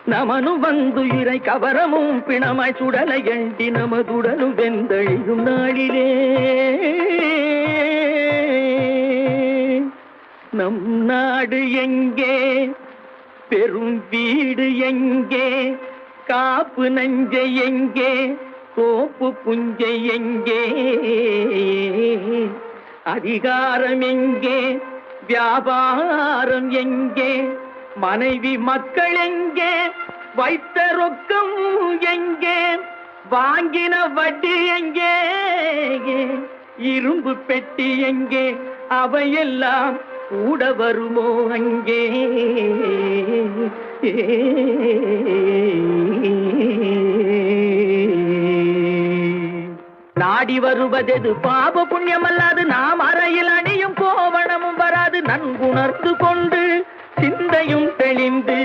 நமனு வந்துயிரை கவரமும் பிணமாய் சுடலை எண்டி நமதுடலும் வெந்தழியும் நாளிலே நம் நாடு எங்கே பெரும் வீடு எங்கே காப்பு நஞ்சை எங்கே தோப்பு புஞ்சை எங்கே அதிகாரம் எங்கே வியாபாரம் எங்கே மனைவி மக்கள் எங்கே வைத்த ரொக்கம் எங்கே வாங்கின வட்டி எங்கே இரும்பு பெட்டி எங்கே அவையெல்லாம் கூட வருமோ அங்கே நாடி வருவதெது பாப புண்ணியமல்லாது நாம் அறையில் அணியும் கோவணமும் வராது நன்குணர்ந்து கொண்டு சிந்தையும் தெளிந்து